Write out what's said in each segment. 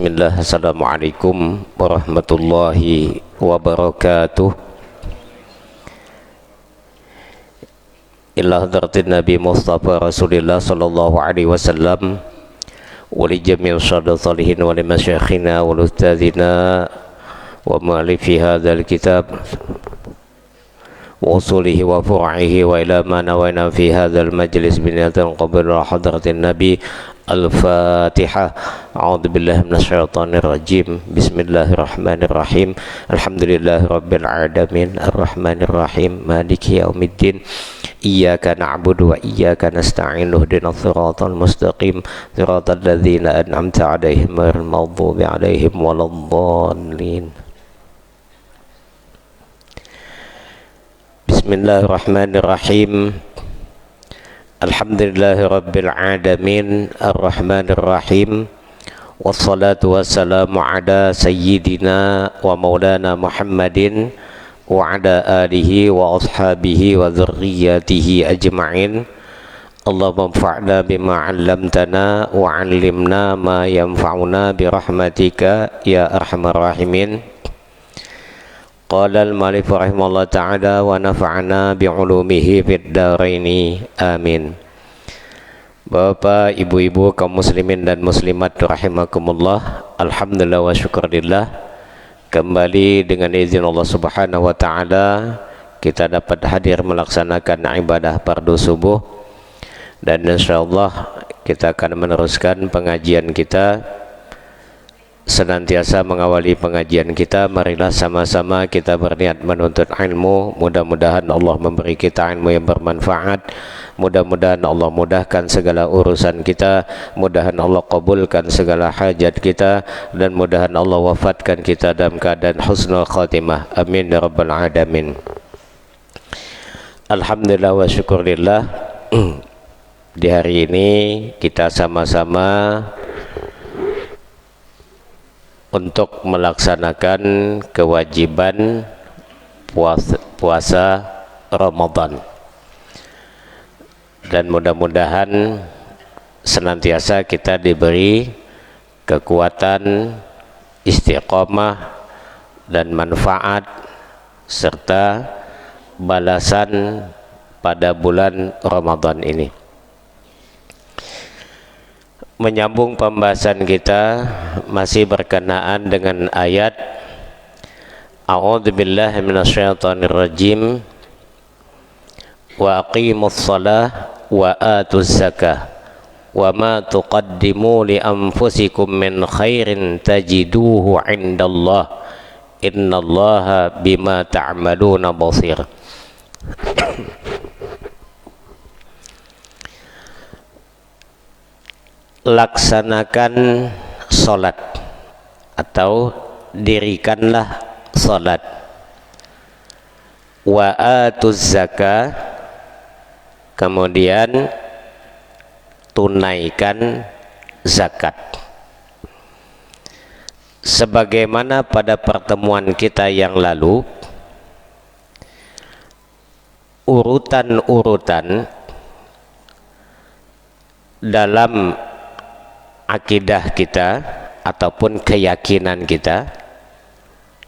Bismillah, Assalamualaikum warahmatullahi wabarakatuh. Ila hadratin Nabi Mustafa Rasulillah sallallahu alaihi wasallam wa li jami'i salihin wa li masyayikhina wa ustadzina wa mu'allifi hadzal kitab wa usulihi wa furu'ihi wa ila ma nawayna fi hadzal majlis binatan qabla hadratin Nabi. Al-Fatihah. A'udzu billahi minasyaitonir rajim. Bismillahirrahmanirrahim. Alhamdulillahirabbil alamin arrahmanir rahim maliki yaumiddin. Iyyaka na'budu wa iyyaka nasta'in ihdinas siratal mustaqim siratal ladzina an'amta 'alaihim ghairil maghdubi 'alaihim waladdallin. Bismillahirrahmanirrahim. Alhamdulillahi rabbil alamin arrahmanir rahim wassalatu wassalamu ala sayyidina wa maulana Muhammadin wa ala alihi wa ashabihi wa dzurriyyatihi ajma'in. Allahumma anfa'na bima 'allamtana wa 'allimna ma yanfa'una bi rahmatika ya arhamar rahimin. Qala al-mu'allif rahimahullah ta'ala wa nafa'ana bi'ulumihi fid dharaini amin. Bapak, ibu-ibu, kaum muslimin dan muslimat rahimakumullah, alhamdulillah wa syukurillah, kembali dengan izin Allah subhanahu wa ta'ala kita dapat hadir melaksanakan ibadah fardu subuh, dan insyaallah kita akan meneruskan pengajian kita. Senantiasa mengawali pengajian kita, marilah sama-sama kita berniat menuntut ilmu. Mudah-mudahan Allah memberi kita ilmu yang bermanfaat. Mudah-mudahan Allah mudahkan segala urusan kita. Mudahan Allah kabulkan segala hajat kita, dan mudahan Allah wafatkan kita dalam keadaan husnul khatimah. Amin ya rabbal alamin. Alhamdulillah wa syukurillah. Di hari ini kita sama-sama untuk melaksanakan kewajiban puasa Ramadan, dan mudah-mudahan senantiasa kita diberi kekuatan, istiqomah dan manfaat serta balasan pada bulan Ramadan ini. Menyambung pembahasan kita masih berkenaan dengan ayat A'udzu billahi minasyaitonir rajim wa aqimus shalah wa atuz zakah wa ma tuqaddimu li anfusikum min khairin tajiduhu 'indallah innallaha bima ta'maluna basir. Laksanakan solat atau dirikanlah solat, wa atuz zakah, kemudian tunaikan zakat. Sebagaimana pada pertemuan kita yang lalu, urutan-urutan dalam akidah kita ataupun keyakinan kita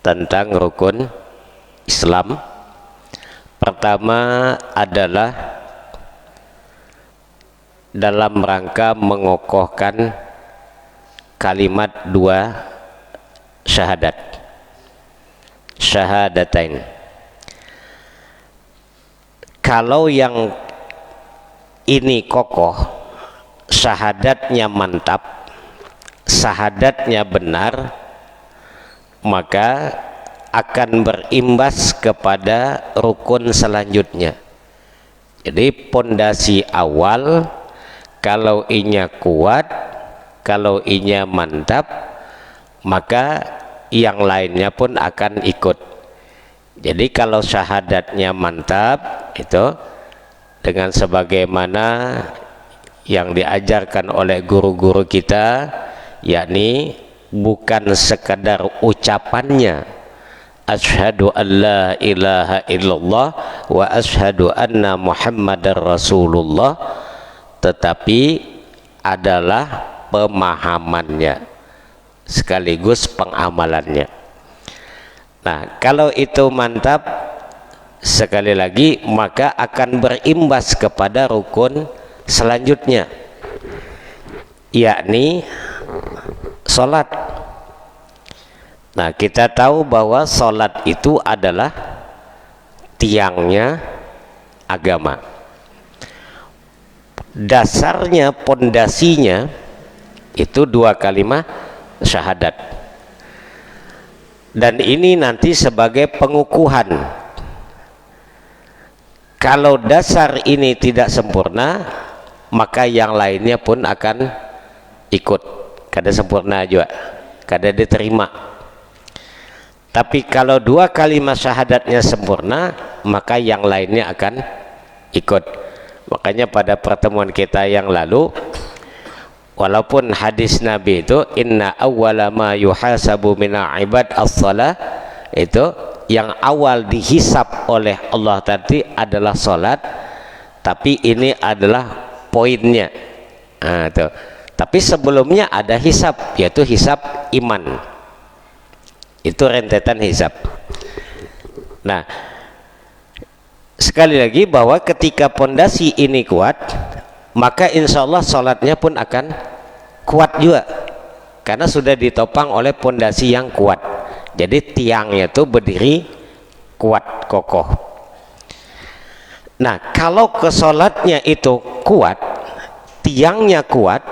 tentang rukun Islam, pertama adalah dalam rangka mengokohkan kalimat dua syahadat, syahadatain. Kalau yang ini kokoh, syahadatnya mantap, syahadatnya benar, maka akan berimbas kepada rukun selanjutnya. Jadi pondasi awal, kalau inya kuat, kalau inya mantap, maka yang lainnya pun akan ikut. Jadi kalau syahadatnya mantap, itu dengan sebagaimana yang diajarkan oleh guru-guru kita, yakni bukan sekadar ucapannya asyhadu an la ilaha illallah wa asyhadu anna muhammadar rasulullah, tetapi adalah pemahamannya, sekaligus pengamalannya. Nah, kalau itu mantap, sekali lagi maka akan berimbas kepada rukun selanjutnya, yakni sholat. Nah, kita tahu bahwa sholat itu adalah tiangnya agama. Dasarnya, pondasinya itu dua kalimat syahadat. Dan ini nanti sebagai pengukuhan. Kalau dasar ini tidak sempurna, maka yang lainnya pun akan ikut. Kada sempurna juga, kada diterima. Tapi kalau dua kalimat syahadatnya sempurna, maka yang lainnya akan ikut. Makanya pada pertemuan kita yang lalu, walaupun hadis Nabi itu inna awwala ma yuhasabu minal ibad as-shalah, itu yang awal dihisab oleh Allah tadi adalah sholat, tapi ini adalah poinnya. Nah, itu. Tapi sebelumnya ada hisab, yaitu hisab iman. Itu rentetan hisab. Nah, sekali lagi bahwa ketika pondasi ini kuat, maka insya Allah sholatnya pun akan kuat juga, karena sudah ditopang oleh pondasi yang kuat. Jadi tiangnya itu berdiri kuat, kokoh. Nah, kalau ke sholatnya itu kuat, tiangnya kuat,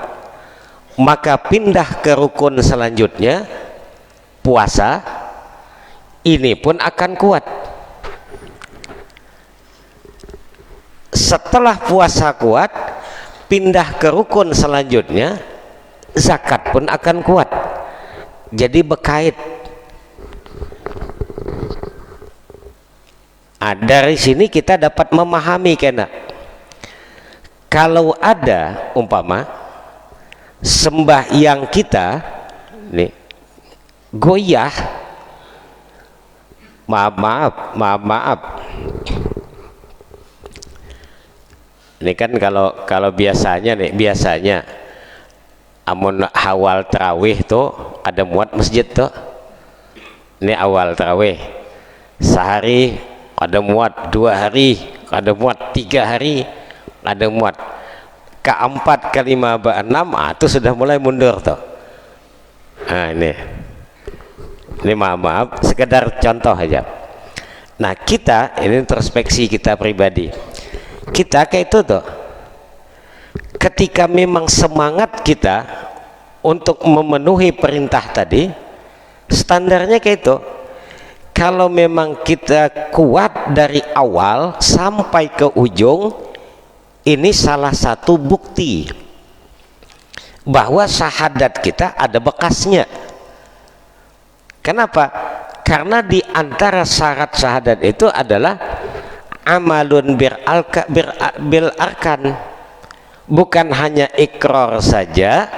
maka pindah ke rukun selanjutnya, puasa, ini pun akan kuat. Setelah puasa kuat, pindah ke rukun selanjutnya, zakat pun akan kuat. Jadi berkait. Nah, dari sini kita dapat memahami kena, kalau ada umpama sembahyang kita nih goyah, maaf, ini kan kalau biasanya amun awal tarawih tuh ada muat masjid tuh, ini awal tarawih sehari, ada muat 2 hari, ada muat 3 hari, ada muat ke-4, ke-5, ke-6, itu sudah mulai mundur tuh. Nah, ini maaf, sekedar contoh aja. Nah, kita ini introspeksi kita pribadi, kita kayak itu tuh, ketika memang semangat kita untuk memenuhi perintah tadi, standarnya kayak itu. Kalau memang kita kuat dari awal sampai ke ujung, ini salah satu bukti bahwa syahadat kita ada bekasnya. Kenapa? Karena di antara syarat syahadat itu adalah amalun bil arkan, bukan hanya ikrar saja,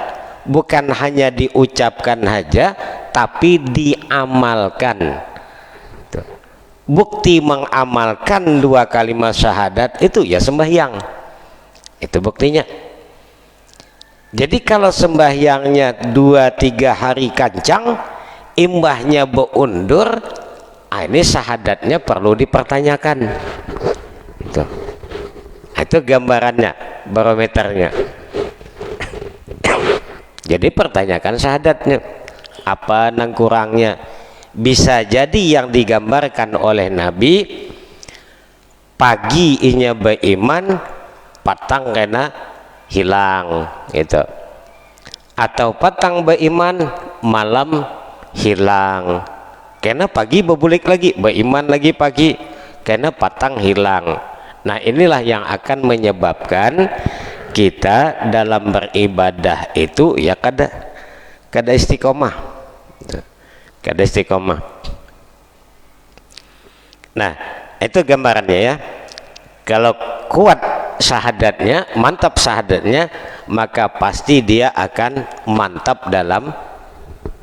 bukan hanya diucapkan saja, tapi diamalkan. Bukti mengamalkan dua kalimat syahadat itu ya sembahyang, itu buktinya. Jadi kalau sembahyangnya 2-3 hari kancang, imbahnya beundur, ini syahadatnya perlu dipertanyakan. Itu gambarannya, barometernya. Jadi pertanyakan syahadatnya, apa nang kurangnya. Bisa jadi yang digambarkan oleh Nabi, pagi inya beriman, patang kena hilang gitu, atau patang beriman, malam hilang, kena pagi bebulik lagi, beriman lagi pagi, kena patang hilang. Nah, inilah yang akan menyebabkan kita dalam beribadah itu ya kada istiqomah. Kada istiqomah. Nah, itu gambarannya ya. Kalau kuat syahadatnya, mantap syahadatnya, maka pasti dia akan mantap dalam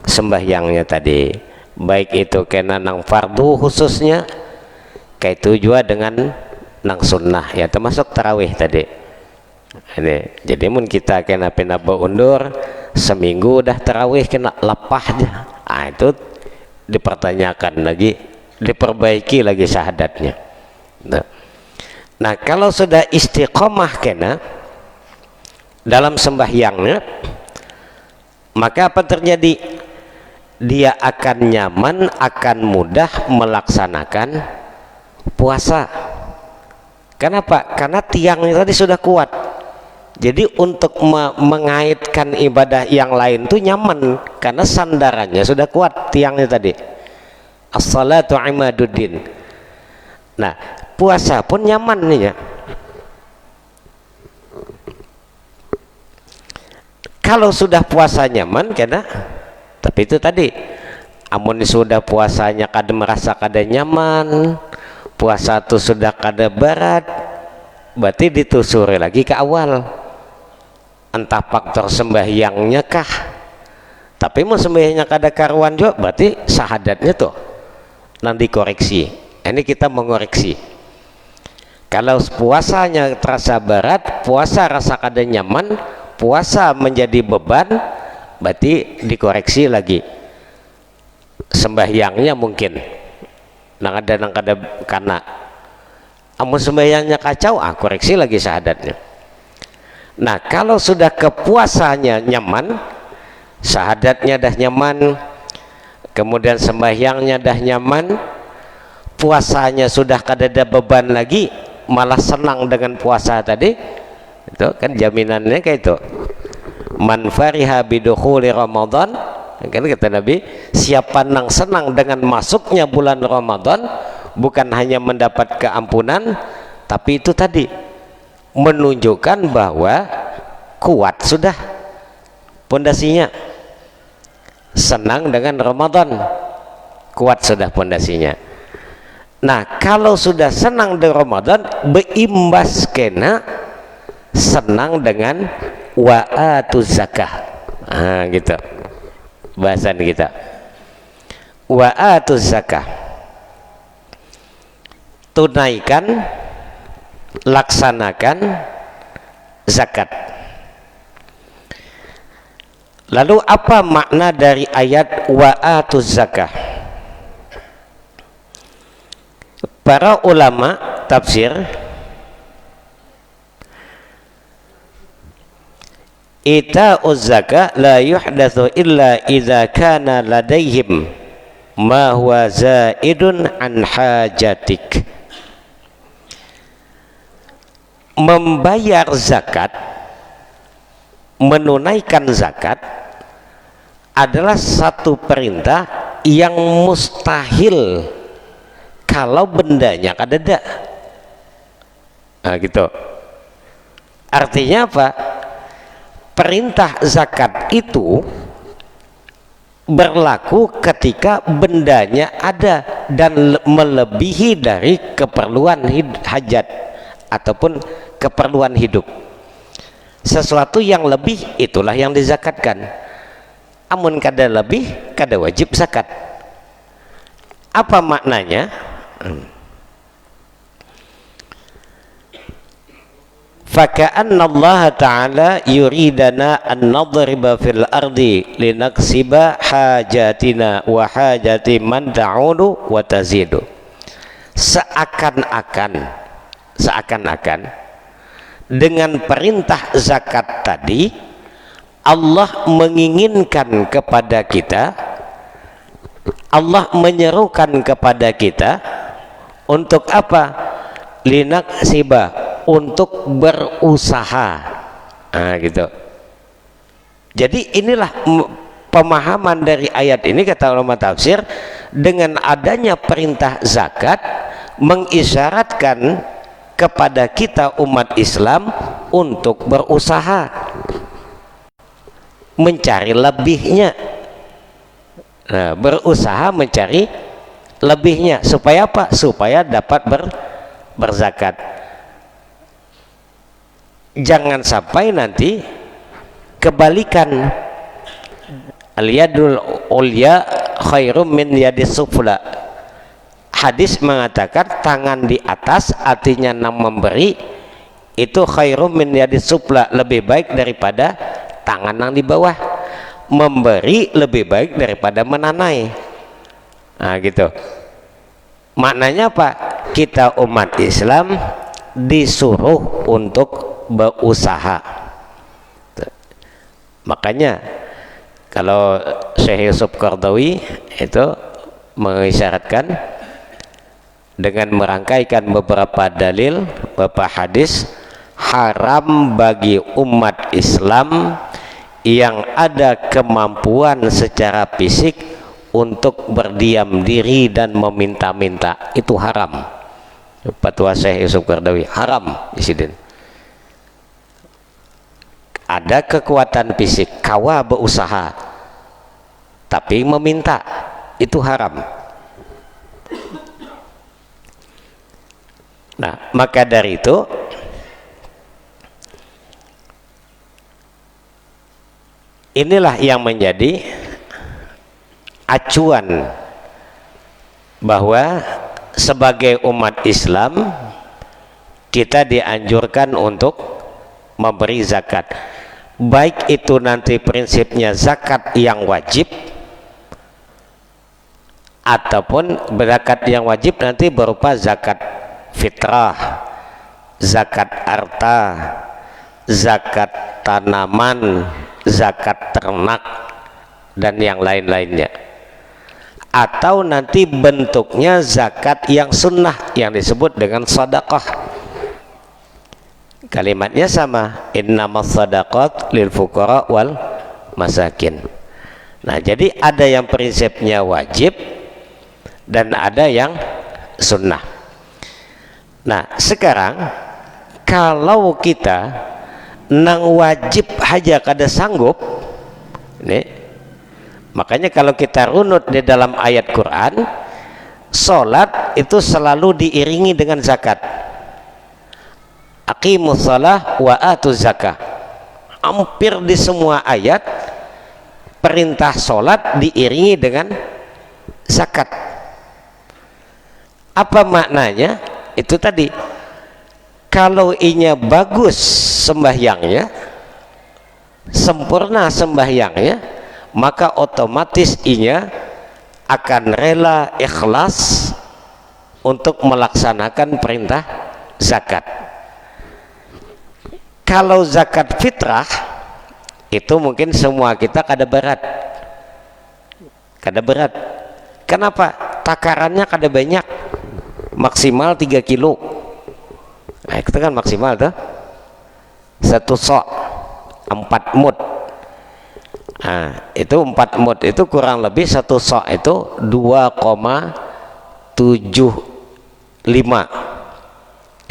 sembahyangnya tadi. Baik itu kena nang fardu khususnya, kayak itu juga dengan nang sunnah ya, termasuk tarawih tadi. Ini jadi mun kita kena pina undur, seminggu udah tarawih kena lapah aja. Itu dipertanyakan lagi, diperbaiki lagi syahadatnya. Nah kalau sudah istiqomah kena dalam sembahyangnya, maka apa terjadi? Dia akan nyaman, akan mudah melaksanakan puasa. Kenapa? Karena tiangnya tadi sudah kuat. Jadi untuk mengaitkan ibadah yang lain tuh nyaman karena sandarannya sudah kuat, tiangnya tadi. As-salatu imaduddin. Nah, puasa pun nyaman nih ya. Kalau sudah puasa nyaman karena, tapi itu tadi, amun sudah puasanya kada merasa kada nyaman, puasa itu sudah kada berat, berarti ditusuri lagi ke awal. Entah faktor sembahyangnya kah, tapi mau sembahyangnya kada karuan juga, berarti syahadatnya tuh nanti koreksi. Ini kita mengoreksi. Kalau puasanya terasa berat, puasa rasa kada nyaman, puasa menjadi beban, berarti dikoreksi lagi sembahyangnya mungkin nang kada karena amun sembahyangnya kacau, koreksi lagi syahadatnya. Nah kalau sudah kepuasanya nyaman, syahadatnya dah nyaman, kemudian sembahyangnya dah nyaman, puasanya sudah kada ada beban lagi, malah senang dengan puasa tadi, itu kan jaminannya kayak itu. Man fariha bidukhuli Ramadan, kan kata Nabi, siapa yang senang dengan masuknya bulan Ramadan, bukan hanya mendapat keampunan, tapi itu tadi menunjukkan bahwa kuat sudah pondasinya. Senang dengan Ramadan, kuat sudah pondasinya. Nah kalau sudah senang dengan Ramadan, berimbas kena senang dengan wa'atuz zakah. Gitu bahasan kita, wa'atuz zakah, tunaikan, laksanakan zakat. Lalu apa makna dari ayat wa'atuz zakah? Para ulama tafsir ita'uz zakah la yuhdatsu illa idza kana ladaihim ma huwa zaidun an hajatik. Membayar zakat, menunaikan zakat adalah satu perintah yang mustahil kalau bendanya kada ada. Nah gitu. Artinya apa? Perintah zakat itu berlaku ketika bendanya ada dan melebihi dari keperluan hajat ataupun keperluan hidup. Sesuatu yang lebih itulah yang dizakatkan. Amun kada lebih, kada wajib zakat. Apa maknanya? Faka'anna Allah Ta'ala yuridana an nadriba fil ardi linaksiba hajatina wa hajati man ta'udu wa tazidu. Seakan-akan dengan perintah zakat tadi, Allah menginginkan kepada kita, Allah menyerukan kepada kita untuk apa? Linaksiba, untuk berusaha. Gitu. Jadi inilah pemahaman dari ayat ini, kata ulama tafsir, dengan adanya perintah zakat mengisyaratkan kepada kita umat Islam untuk berusaha mencari lebihnya. Nah, berusaha mencari lebihnya supaya apa? Supaya dapat berzakat. Jangan sampai nanti kebalikan, al-yadul ulya khairum min yadis sufla. Hadis mengatakan tangan di atas, artinya yang memberi itu khairum min yadis sufla, lebih baik daripada tangan yang di bawah. memberi lebih baik daripada menanai. Nah gitu. Maknanya apa? Kita umat Islam disuruh untuk berusaha. Makanya kalau Syekh Yusuf Qaradawi itu mengisyaratkan dengan merangkaikan beberapa dalil, beberapa hadis, haram bagi umat Islam yang ada kemampuan secara fisik untuk berdiam diri dan meminta-minta, itu haram. Fatwa Syekh Yusuf Qaradawi, haram isiden. Ada kekuatan fisik, kawa berusaha tapi meminta, itu haram. Nah, maka dari itu inilah yang menjadi acuan bahwa sebagai umat Islam kita dianjurkan untuk memberi zakat, baik itu nanti prinsipnya zakat yang wajib ataupun zakat yang wajib nanti berupa zakat fitrah, zakat harta, zakat tanaman, zakat ternak, dan yang lain-lainnya. Atau nanti bentuknya zakat yang sunnah yang disebut dengan sedekah. Kalimatnya sama, innamas shadaqat lil fuqara wal masakin. Nah, jadi ada yang prinsipnya wajib dan ada yang sunnah. Nah, sekarang kalau kita nang wajib haja kada sanggup nih, makanya kalau kita runut di dalam ayat Quran, sholat itu selalu diiringi dengan zakat. Aqimus shalah wa atuz zakah. Hampir di semua ayat perintah sholat diiringi dengan zakat. Apa maknanya? Itu tadi, kalau inya bagus sembahyangnya, sempurna sembahyangnya, maka otomatis inya akan rela ikhlas untuk melaksanakan perintah zakat. Kalau zakat fitrah itu mungkin semua kita kada berat. Kenapa? Takarannya kada banyak, maksimal 3 kilo. Nah, itu kan maksimal tuh 1 sok 4 mud. Nah, itu 4 mud itu kurang lebih 1 sok itu 2,75,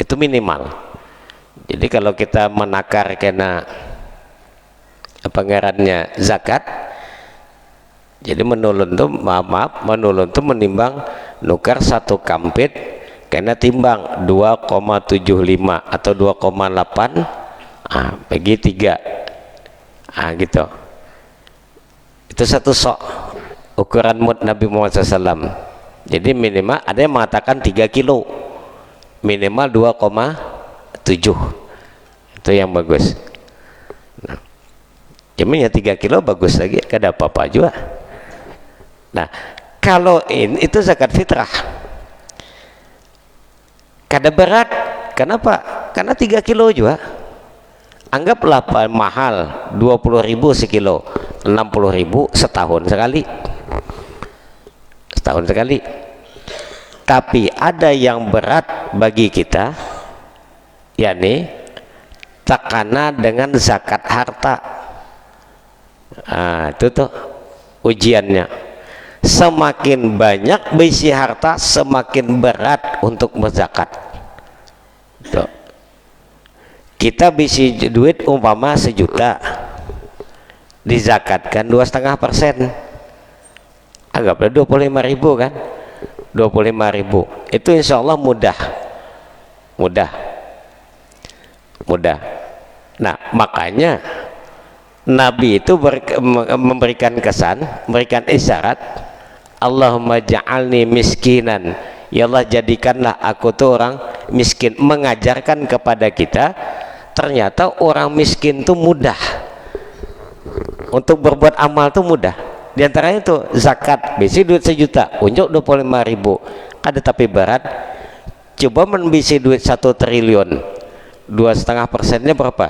itu minimal. Jadi kalau kita menakar kena pengerannya zakat, jadi menulun tuh menulun tuh menimbang nukar 1 kampit kena timbang 2,75 atau 2,8 bagi 3 gitu. Itu 1 sok ukuran mud Nabi Muhammad SAW. Jadi minimal, ada yang mengatakan 3 kilo, minimal 2,7, itu yang bagus. Nah, jaminnya 3 kilo bagus lagi, kada apa-apa juga. Nah, kalau ini itu zakat fitrah, kada berat. Kenapa? Karena 3 kilo juga. Anggaplah mahal 20.000 sekilo, 60.000 setahun sekali. Setahun sekali. Tapi ada yang berat bagi kita, yakni takana dengan zakat harta. Itu tuh ujiannya. Semakin banyak bisi harta, semakin berat untuk berzakat. Tuh. Kita bisi duit umpama 1 juta, dizakatkan 2,5%, anggaplah 25.000 kan, 25.000 itu insya Allah mudah. Nah, makanya Nabi itu memberikan kesan, memberikan isyarat, Allahumma ja'alni miskinan, ya Allah jadikanlah aku tuh orang miskin. Mengajarkan kepada kita ternyata orang miskin tuh mudah. untuk berbuat amal tuh mudah. Di antaranya itu zakat, bisi duit 1 juta, unjuk 25.000. Ada tapi berat. Coba membisi duit 1 triliun, 2,5%-nya berapa?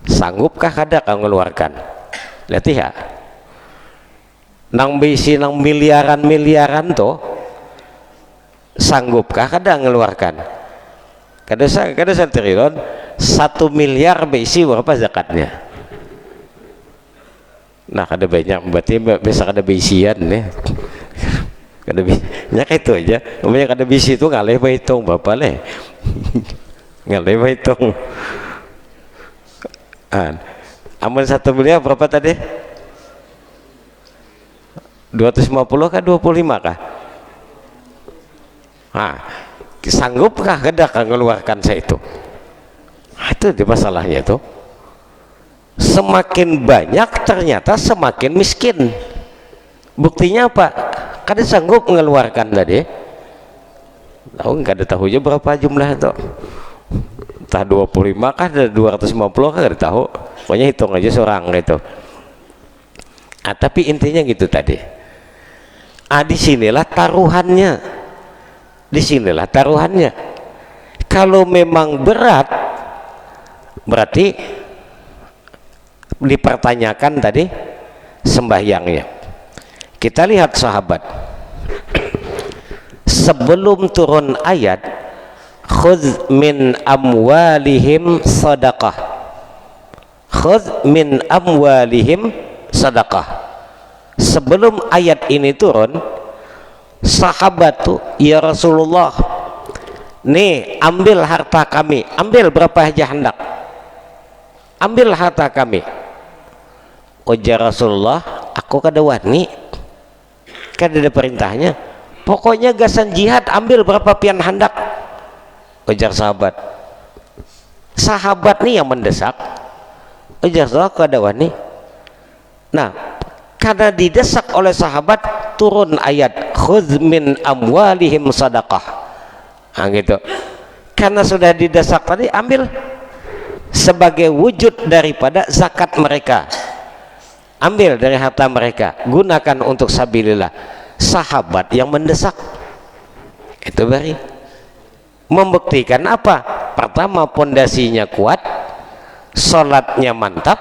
Sanggupkah kada kau mengeluarkan? Lihat ya. Nang bisi nang miliaran tuh, sanggupkah kada mengeluarkan? Kada 1 triliun, 1 miliar bisi berapa zakatnya? Nah kada banyak, berarti bisa kada bisian ya. Kada bisinya itu aja. Namanya kada bisi itu ngalih bahitung bapak leh. Ngalih bahitung. Amun 1 miliar berapa tadi? 250 kah 25 kah? Sanggupkah kada mengeluarkan saya itu? Itu dia masalahnya itu. Semakin banyak ternyata semakin miskin. Buktinya apa? Kada sanggup mengeluarkan tadi. Tahu kada tahu aja berapa jumlah itu. Entah 25 kah, 250 kah, kada tahu. Pokoknya hitung aja seorang gitu. Tapi intinya gitu tadi. Disinilah taruhannya. Disinilah taruhannya. Kalau memang berat, berarti dipertanyakan tadi sembahyangnya. Kita lihat sahabat sebelum turun ayat khudz min amwalihim sadaqah, khudz min amwalihim sadaqah. Sebelum ayat ini turun, sahabat tuh, ya Rasulullah, nih ambil harta kami. Ambil berapa aja hendak, ambil harta kami. Ujar Rasulullah, aku kada wani, kada ada perintahnya. Pokoknya gasan jihad, ambil berapa pian hendak. Ujar sahabat. Sahabat nih yang mendesak. Ujar Rasulullah, kada wani. Nah, karena didesak oleh sahabat, turun ayat khudz min amwalihim sadaqah. Gitu. Karena sudah didesak tadi, ambil sebagai wujud daripada zakat mereka. Ambil dari harta mereka, gunakan untuk sabilillah. Sahabat yang mendesak itu bari membuktikan apa? Pertama, pondasinya kuat, sholatnya mantap,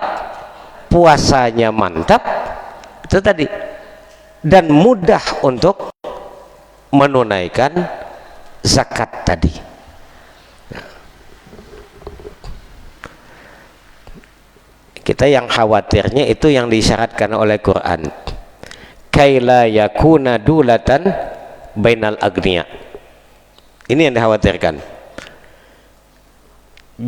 puasanya mantap, itu tadi, dan mudah untuk menunaikan zakat tadi. Kita yang khawatirnya itu yang disyaratkan oleh Quran, kaila yakuna dulatan bainal agniya. Ini yang dikhawatirkan.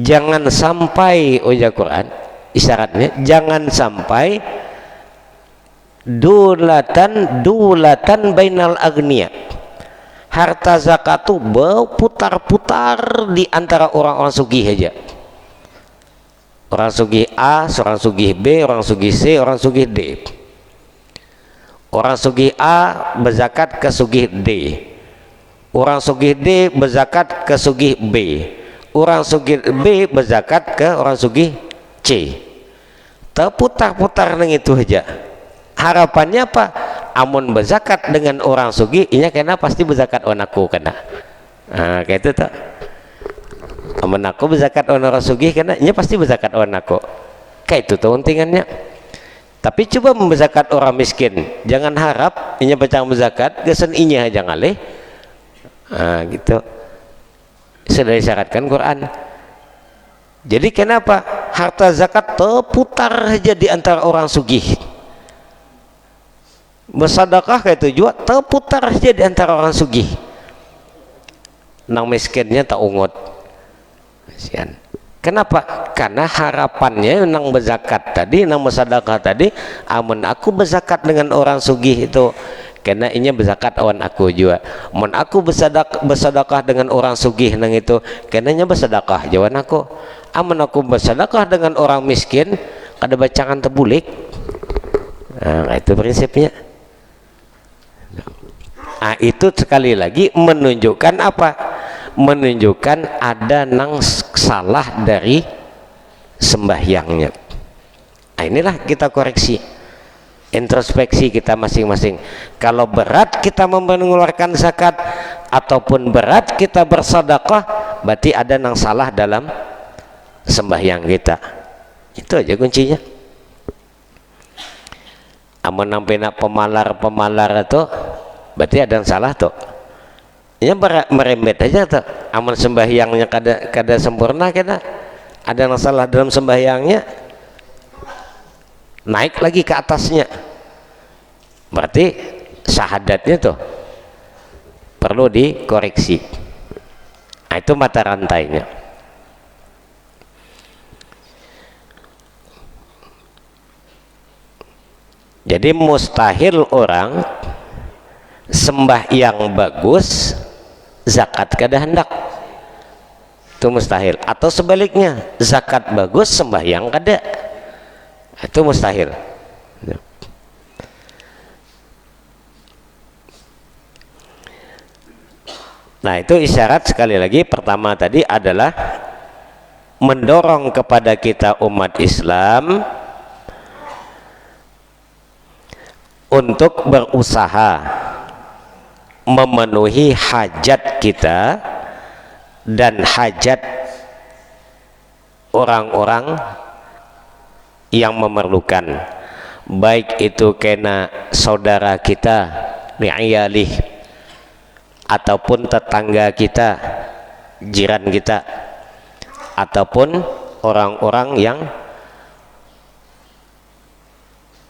Jangan sampai, ujar Quran, isyaratnya jangan sampai dulatan bainal agniya, harta zakat itu berputar-putar di antara orang-orang sugih aja. Orang sugih A, orang sugih B, orang sugih C, orang sugih D. Orang sugih A berzakat ke sugih D. Orang sugih D berzakat ke sugih B. Orang sugih B berzakat ke orang sugih C. Terputar-putar nang itu aja. Harapannya apa? Amun berzakat dengan orang sugih, inya kena pasti berzakat onaku kena. Kayak itu tak. Amun aku berzakat orang sugih kena, inya pasti berzakat onaku. Kayak itu tuh untingannya. Tapi coba memberzakat orang miskin, jangan harap inya bacang berzakat gesen inya aja ngalih. Gitu. Sudah disyaratkan Quran. Jadi kenapa harta zakat terputar aja di antara orang sugih? Bersedekah kayak itu juga terputar aja di antara orang sugih. Nang miskinnya tak ungut. Kasihan. Kenapa? Karena harapannya nang berzakat tadi, nang bersedekah tadi, amun aku berzakat dengan orang sugih itu, karena ini berzakat awan aku juga. Amun aku bersedekah dengan orang sugih nang itu, karena ini bersedekah jawan aku. Amun aku bersedekah dengan orang miskin, kada bacangan terbulik. Itu prinsipnya. Itu sekali lagi menunjukkan apa? Menunjukkan ada nang salah dari sembahyangnya. Nah, inilah kita koreksi, introspeksi kita masing-masing. Kalau berat kita mengeluarkan zakat ataupun berat kita bersedekah, berarti ada yang salah dalam sembahyang kita. Itu aja kuncinya. Amun sampai nak pemalar itu berarti ada yang salah tuh. Ya merembet aja tuh. Amun sembahyangnya kada sempurna, kada ada yang salah dalam sembahyangnya, naik lagi ke atasnya, berarti syahadatnya tuh perlu dikoreksi. Nah, itu mata rantainya. Jadi mustahil orang sembahyang bagus zakat kada hendak, itu mustahil. Atau sebaliknya, zakat bagus sembahyang kada, itu mustahil. Nah, itu isyarat sekali lagi. Pertama tadi adalah mendorong kepada kita umat Islam untuk berusaha memenuhi hajat kita dan hajat orang-orang yang memerlukan, baik itu kena saudara kita li'ayalih ataupun tetangga kita, jiran kita, ataupun orang-orang yang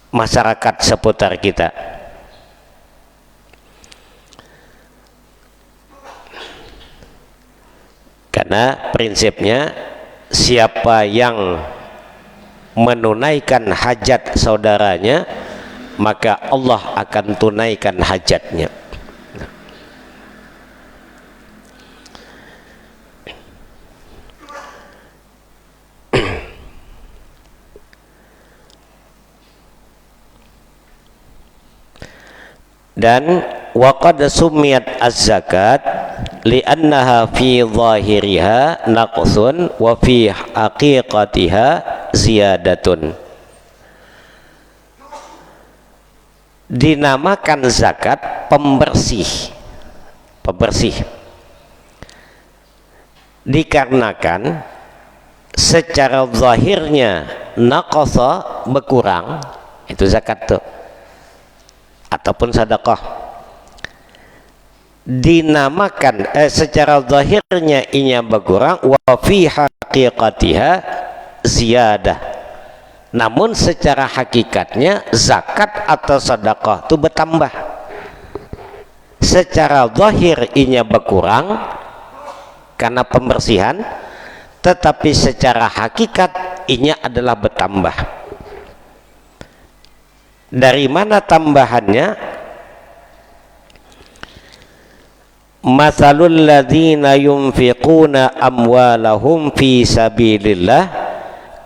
masyarakat seputar kita. Karena prinsipnya siapa yang menunaikan hajat saudaranya, maka Allah akan tunaikan hajatnya. Dan waqad sumiyat az-zakat li'annaha fi zahiriha naqsun wa fi haqiqatiha ziyadatun. Dinamakan zakat pembersih, dikarenakan secara zahirnya naqasa, berkurang, itu zakat tuh, ataupun sedekah. Dinamakan secara zahirnya inya berkurang, wa fi haqiqatiha ziyadah, namun secara hakikatnya zakat atau sedekah itu bertambah. Secara zahir inya berkurang karena pembersihan, tetapi secara hakikat inya adalah bertambah. Dari mana tambahannya? Mathalul ladzina yunfiquna amwalahum fi sabilillah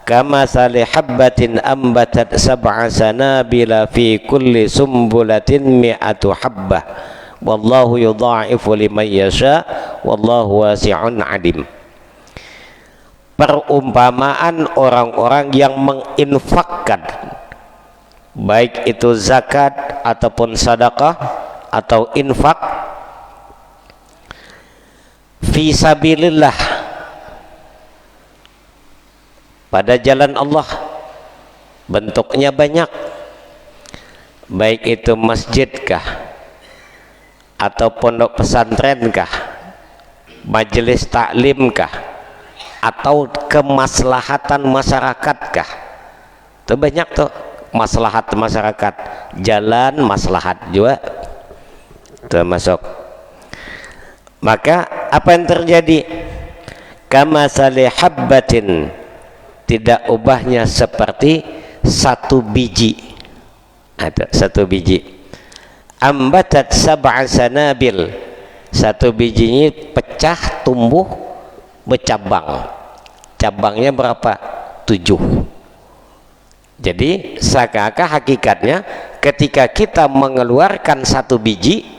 kamathali habbatin ambatat sab'a sanabila fi kulli sumbulatin mi'atu habbah wallahu yudha'ifu liman yasha wallahu wasi'un alim. Perumpamaan orang-orang yang menginfakkan, baik itu zakat ataupun sedekah atau infak fi sabilillah, pada jalan Allah, bentuknya banyak, baik itu masjid kah, atau pondok pesantren kah, majelis taklim kah, atau kemaslahatan masyarakat kah. Itu banyak tuh maslahat masyarakat, jalan maslahat juga termasuk. Maka apa yang terjadi? Kama salih habbatin, tidak ubahnya seperti satu biji, ada satu biji, ambatat sab'a sanabil, satu bijinya pecah, tumbuh, bercabang. Cabangnya berapa? 7. Jadi seakan-akan hakikatnya ketika kita mengeluarkan satu biji,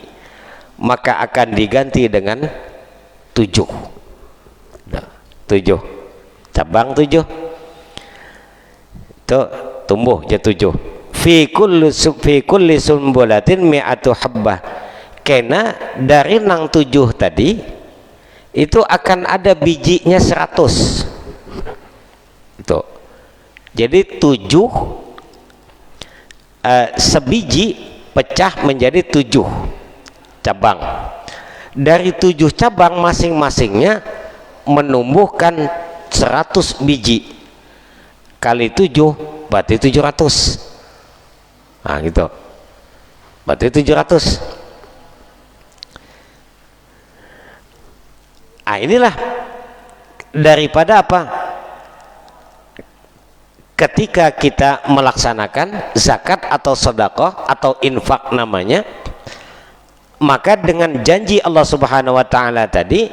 maka akan diganti dengan 7. 7 cabang, 7 itu tumbuh je 7. Fi kulli sumbulatin mi'atu habbah. Kena dari nang 7 tadi itu akan ada bijinya 100. Itu. Jadi 7 sebiji pecah menjadi 7 cabang. Dari 7 cabang masing-masingnya menumbuhkan 100 biji. Kali 7 berarti 700. Nah gitu, berarti 700. Nah inilah daripada apa, ketika kita melaksanakan zakat atau sedekah atau infak namanya, maka dengan janji Allah Subhanahu wa taala tadi,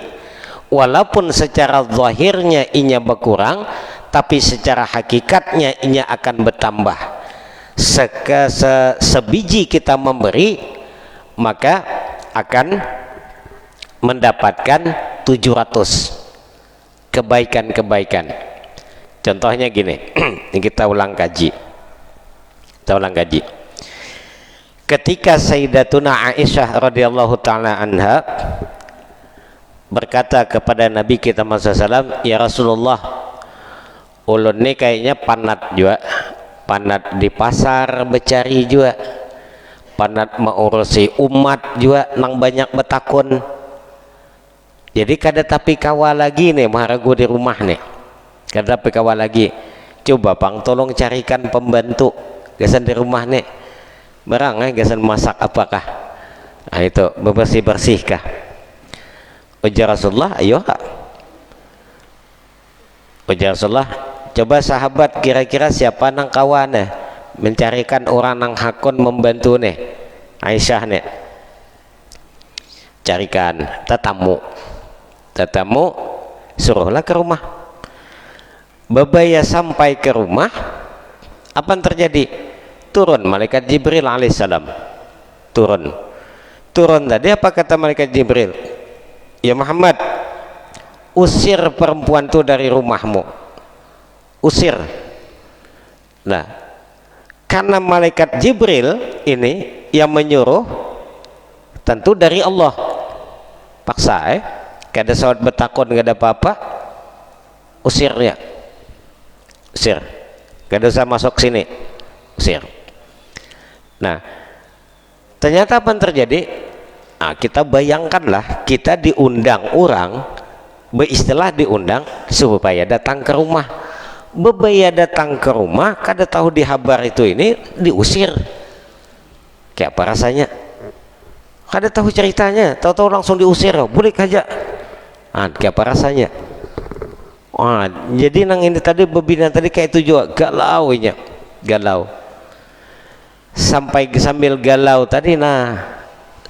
walaupun secara zahirnya inya berkurang, tapi secara hakikatnya inya akan bertambah. Sebiji kita memberi, maka akan mendapatkan 700 kebaikan-kebaikan. Contohnya gini, ini kita ulang kaji. Ketika Sayyidatuna Aisyah radhiyallahu taala anha berkata kepada Nabi kita Muhammad SAW, ya Rasulullah, ulun ini kayaknya panat juga, panat di pasar becari juga, panat mengurusi umat juga, nang banyak betakun. Jadi kada tapi kawal lagi nih maharagu di rumah nih, kada tapi kawal lagi. Coba bang tolong carikan pembantu gasan di rumah nih, barang gasan masak apakah, nah itu bersih kah. Ujar Rasulullah, ayo ujar Rasulullah, coba sahabat kira-kira siapa nang kawan mencarikan orang nang hakun membantu nih Aisyah nih, carikan tetamu suruhlah ke rumah. Bebaya sampai ke rumah, apa yang terjadi? Turun malaikat Jibril alaihissalam. Turun tadi apa kata malaikat Jibril? Ya Muhammad, usir perempuan itu dari rumahmu, usir. Nah, karena malaikat Jibril ini yang menyuruh, tentu dari Allah. Paksa kada sahabat betakon, kada apa-apa, usir dia, usir, kada usah masuk sini, usir. Nah, ternyata apa yang terjadi? Nah, kita bayangkanlah kita diundang orang, beristilah diundang supaya datang ke rumah. Bebaya datang ke rumah, kada tahu di habar itu ini diusir. Kayak apa rasanya? Kada tahu ceritanya, tahu-tahu langsung diusir, boleh aja. Nah, kayak apa rasanya? Wah, jadi nang ini tadi bebina tadi kayak itu juga galau. Sampai sambil galau tadi, nah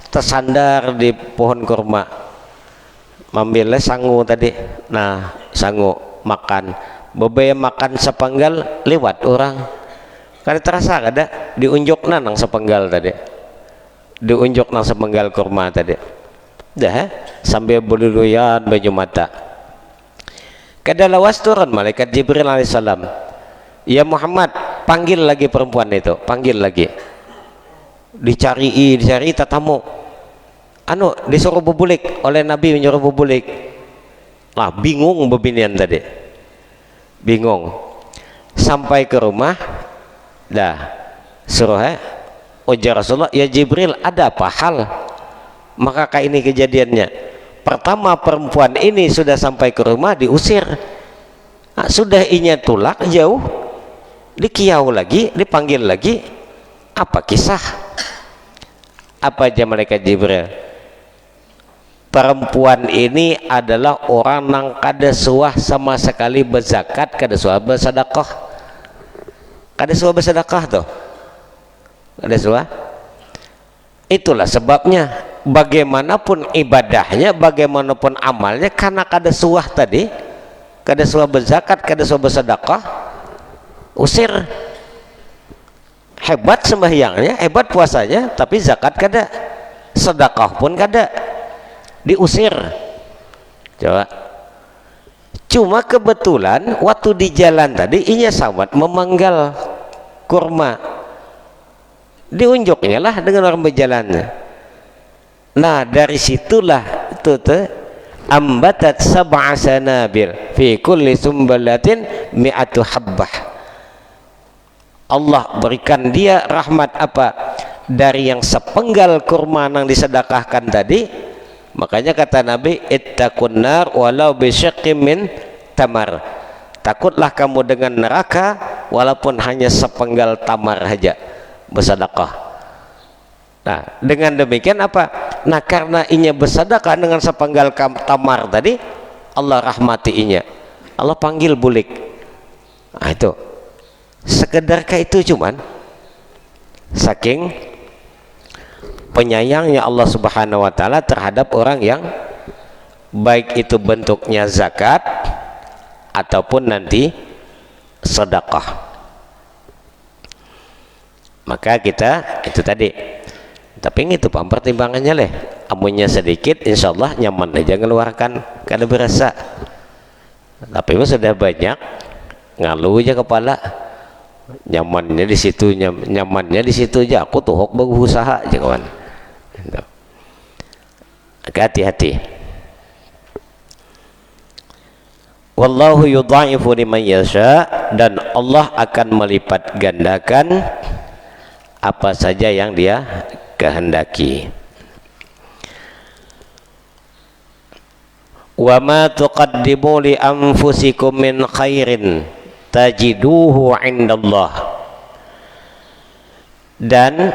tersandar di pohon kurma, mambilnya sangu tadi. Nah sangu makan, bebaya makan sepenggal, lewat orang, kada terasa kada diunjuk nang sepenggal tadi, diunjuk nang sepenggal kurma tadi, dah sambil berluluyan baju mata. Kada lawas turun malaikat Jibril alaihissalam, ya Muhammad, panggil lagi perempuan itu, panggil lagi. Dicari tatamu, disuruh bebulik oleh Nabi, menyuruh bebulik. Lah bingung bebinian tadi, bingung. Sampai ke rumah, dah suruh ujar Rasulullah, ya Jibril, ada apa hal? Maka kayak ini kejadiannya. Pertama perempuan ini sudah sampai ke rumah diusir, nah, sudah inya tulak jauh, dikiau lagi, dipanggil lagi. Apa kisah? Apa aja malaikat Jibril? Perempuan ini adalah orang nang kada suah sama sekali berzakat, kada suah bersedekah, tuh, kada suah. Itulah sebabnya bagaimanapun ibadahnya, bagaimanapun amalnya, karena kada suah tadi, kada suah berzakat, kada suah bersedekah, usir. Hebat sembahyangnya, hebat puasanya, tapi zakat kada, sedekah pun kada, diusir. Coba. Cuma kebetulan waktu di jalan tadi inya sahabat memanggal kurma, diunjuknya lah dengan orang berjalannya. Nah dari situlah itu ambatat sab'a sanabil fi kulli sumbalatin mi'atu habbah. Allah berikan dia rahmat apa? Dari yang sepenggal kurma yang disedekahkan tadi. Makanya kata Nabi, ittaqun nar walau bisyaqqim min tamar. Takutlah kamu dengan neraka walaupun hanya sepenggal tamar saja bersedekah. Nah, dengan demikian apa? Nah, karena inya bersedekah dengan sepenggal tamar tadi, Allah rahmati inya. Allah panggil bulik. Nah, itu. Sekedarkah itu cuman saking penyayangnya Allah Subhanahu wa taala terhadap orang yang baik itu bentuknya zakat ataupun nanti sedekah. Maka kita itu tadi. Tapi itu Pak pertimbangannya leh. Amunnya sedikit insyaallah nyaman aja ngeluarkan kada berasa. Tapi sudah banyak ngaluh aja kepala. Nyamannya di situ, nyamannya di situ aja. Aku tuh hok berusaha aja kawan. Hati-hati. Wallahu yudha'ifu liman yasha, dan Allah akan melipat gandakan apa saja yang dia kehendaki. Wa ma tuqaddimu li anfusikum min khairin tajiduhu 'indallah. Dan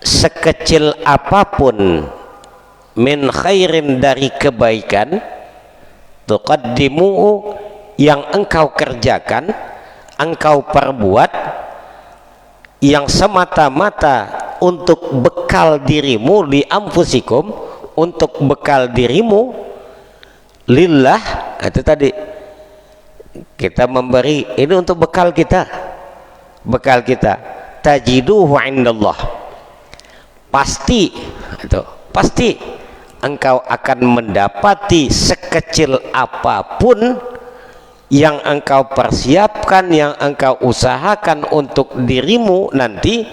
sekecil apapun min khairin dari kebaikan, tuqaddimu yang engkau kerjakan, engkau perbuat yang semata-mata untuk bekal dirimu, li anfusikum, untuk bekal dirimu, lillah. Itu tadi kita memberi ini untuk bekal kita, bekal kita, tajiduhu indallah. Pasti itu, pasti engkau akan mendapati sekecil apapun yang engkau persiapkan, yang engkau usahakan untuk dirimu nanti,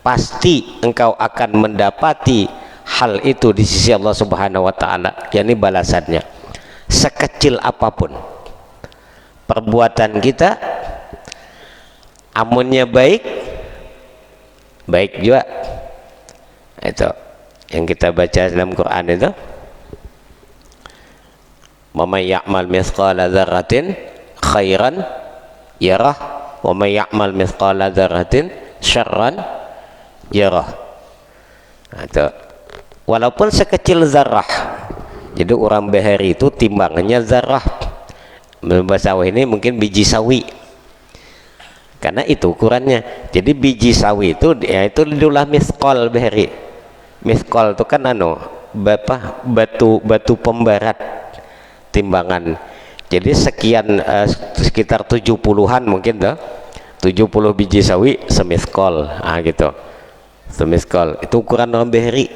pasti engkau akan mendapati hal itu di sisi Allah Subhanahu wa taala, yakni balasannya. Sekecil apapun perbuatan kita, amunnya baik, baik juga. Itu yang kita baca dalam Quran itu, wa may ya'mal mithqala dzarratin khairan yarah wa may ya'mal mithqala dzarratin syarran yarah. Itu walaupun sekecil zarah. Jadi orang behari itu timbangannya zarah. Bahasa ini mungkin biji sawi, karena itu ukurannya. Jadi biji sawi itu ya itu itulah mithqal behari. Mithqal itu kan batu pembarat timbangan. Jadi sekian sekitar 70-an mungkin tuh, 70 biji sawi semithqal, gitu. Semithqal itu ukuran orang behari.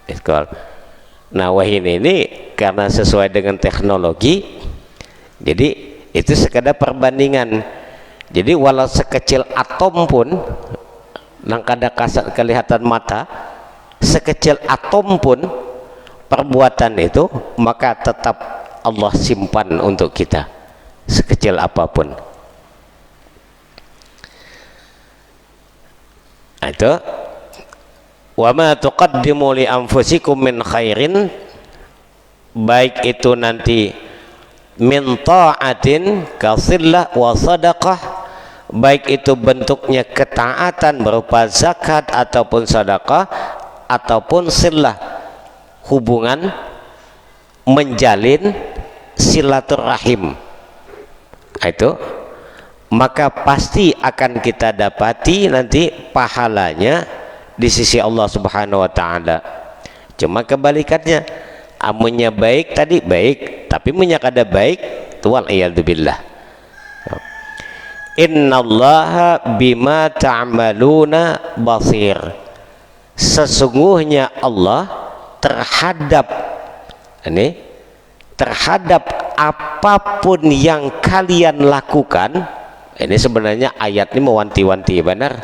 Mithqal. Nah, wahin ini karena sesuai dengan teknologi, jadi itu sekadar perbandingan. Jadi walau sekecil atom pun nang kada kasat kelihatan mata, sekecil atom pun perbuatan itu maka tetap Allah simpan untuk kita, sekecil apapun. Itu wa ma tuqaddimu li anfusikum min khairin, baik itu nanti min ta'atin kasillah wa sadaqah, baik itu bentuknya ketaatan berupa zakat ataupun sedekah ataupun silah, hubungan menjalin silaturahim. Itu maka pasti akan kita dapati nanti pahalanya di sisi Allah Subhanahu wa taala. Cuma kebalikannya, amunnya baik tadi baik, tapi munnya kada baik tuwal iyadzubillah. Innallaha bima ta'maluna basir. Sesungguhnya Allah terhadap terhadap apapun yang kalian lakukan, Ini sebenarnya ayat ini mewanti-wanti benar.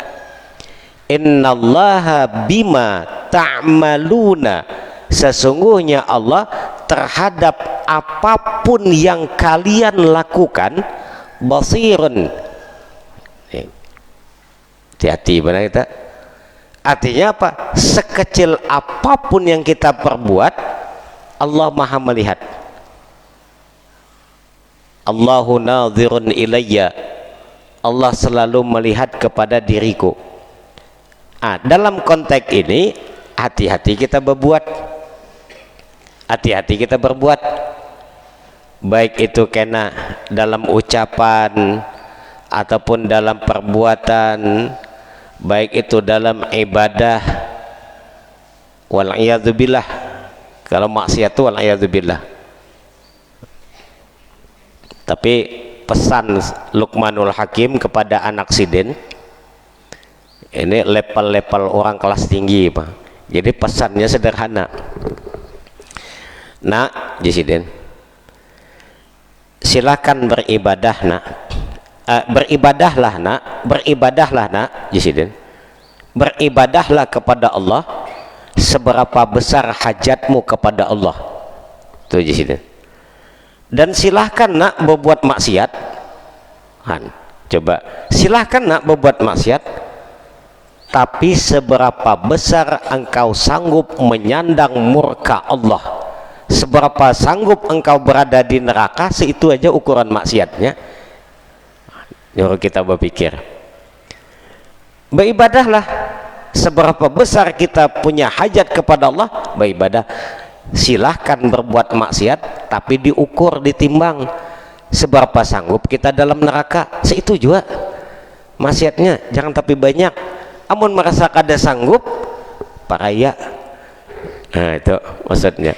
Innallaha bima ta'maluna, sesungguhnya Allah terhadap apapun yang kalian lakukan basirun. Hati-hati benar kita. Artinya apa? Sekecil apapun yang kita perbuat, Allah maha melihat. Allahu nadhirun ilayya, Allah selalu melihat kepada diriku. Dalam konteks ini hati-hati kita berbuat, hati-hati kita berbuat, baik itu kena dalam ucapan ataupun dalam perbuatan, baik itu dalam ibadah. Wal'iyadzubillah, kalau maksiat itu wal'iyadzubillah. Tapi pesan Luqmanul Hakim kepada anak Sidin, ini level-level orang kelas tinggi Pak. Jadi pesannya sederhana. Nak Sidin, silakan beribadah nak, beribadahlah nak, beribadahlah nak Sidin, beribadahlah kepada Allah seberapa besar hajatmu kepada Allah. Tuh Sidin. Dan silahkan nak berbuat maksiat. Coba silahkan nak berbuat maksiat, tapi seberapa besar engkau sanggup menyandang murka Allah, seberapa sanggup engkau berada di neraka, seitu aja ukuran maksiatnya. Nyuruh kita berpikir. Beribadahlah seberapa besar kita punya hajat kepada Allah, beribadah. Silahkan berbuat maksiat, tapi diukur, ditimbang seberapa sanggup kita dalam neraka, seitu juga maksiatnya. Jangan tapi banyak, amun merasa kada sanggup paraya. Nah itu maksudnya.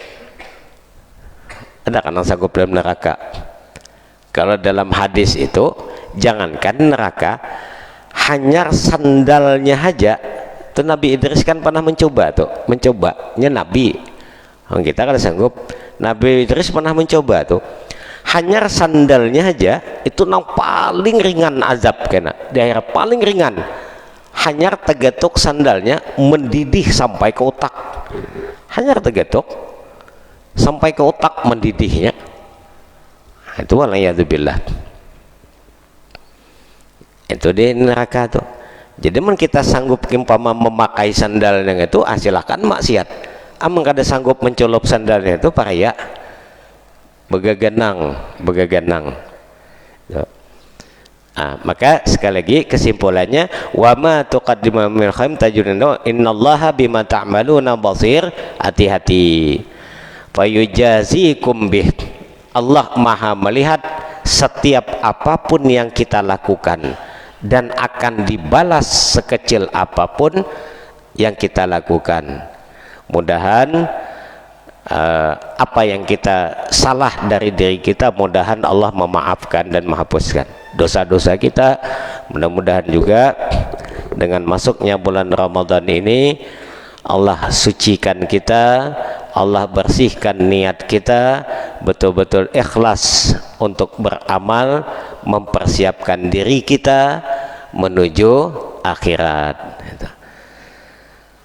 Ada kan yang sanggup dalam neraka. Kalau dalam hadis itu, jangankan neraka, hanya sandalnya aja itu Nabi Idris kan pernah mencoba tuh, mencobanya Nabi. Kita kan sanggup. Nabi Idris pernah mencoba tuh, hanya sandalnya aja itu yang paling ringan azab, kena daerah paling ringan, hanya tegetuk sandalnya mendidih sampai ke otak, hanya tegetuk sampai ke otak mendidihnya. Itu waliyadzubillah, itu di neraka tuh. Jadi kita sanggup kimpama memakai sandalnya itu, silahkan maksiat. Amang kada sanggup mencolop sandalnya itu paraya, begaganang. Maka sekali lagi kesimpulannya, wa ma tuqaddimu min khairin tajiduna innallaha bima ta'maluna basir. Hati-hati, fayujazikum bih, Allah maha melihat setiap apapun yang kita lakukan dan akan dibalas sekecil apapun yang kita lakukan. Mudahan apa yang kita salah dari diri kita, mudahan Allah memaafkan dan menghapuskan dosa-dosa kita. Mudah-mudahan juga dengan masuknya bulan Ramadan ini, Allah sucikan kita, Allah bersihkan niat kita, betul-betul ikhlas untuk beramal, mempersiapkan diri kita menuju akhirat.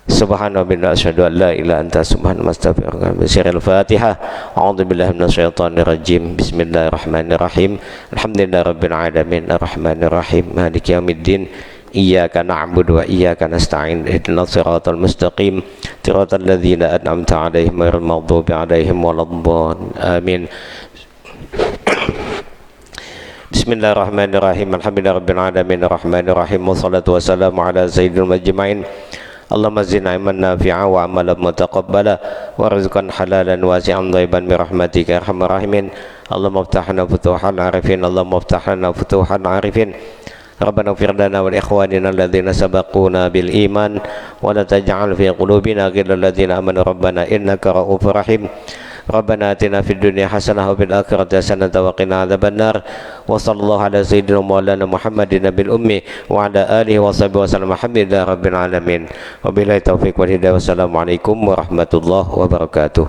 Subhanallah, asyhadu an la ilaha illa anta, subhanaka astaghfiruka wa atubu. Al-Fatihah. A'udzu billahi minasyaitonir rajim. Bismillahirrahmanirrahim. Alhamdulillahirabbil alamin, arrahmanir rahim, maliki yaumiddin. Iyyaka na'budu wa iyyaka nasta'in. Ihdinas siratal mustaqim, siratal ladzina an'amta 'alaihim ghairil maghdubi 'alaihim waladdallin. Amin. Bismillahirrahmanirrahim. Alhamdulillahirabbil alamin, arrahmanir rahim, wassalatu wassalamu ala sayyidil majma'in. Allahumma zidna ilman nafi'a wa amalan mutaqabbala wa rizqan halalan wasi'an thayyiban bi rahmatika ya arhamar rahimin. Allahumma iftahna futuhal arifin, Allahumma iftahna futuhal arifin. Rabbana ighfir lana wa li ikhwanina alladhina sabaquna bil iman wa la taj'al fi qulubina ghillan lil ladzina amanu rabbana innaka ra'ufur rahim. Rabbana atina fid dunya hasanah wa fil akhirati hasanah wa qina adzabannar. Wa sallallahu ala sayyidina maulana Muhammadin nabil ummi wa ala alihi wa sahbihi wa sallam. Alhamdulillahi rabbil alamin. Wabillahi taufiq wal hidayah. Wassalamualaikum warahmatullahi wabarakatuh.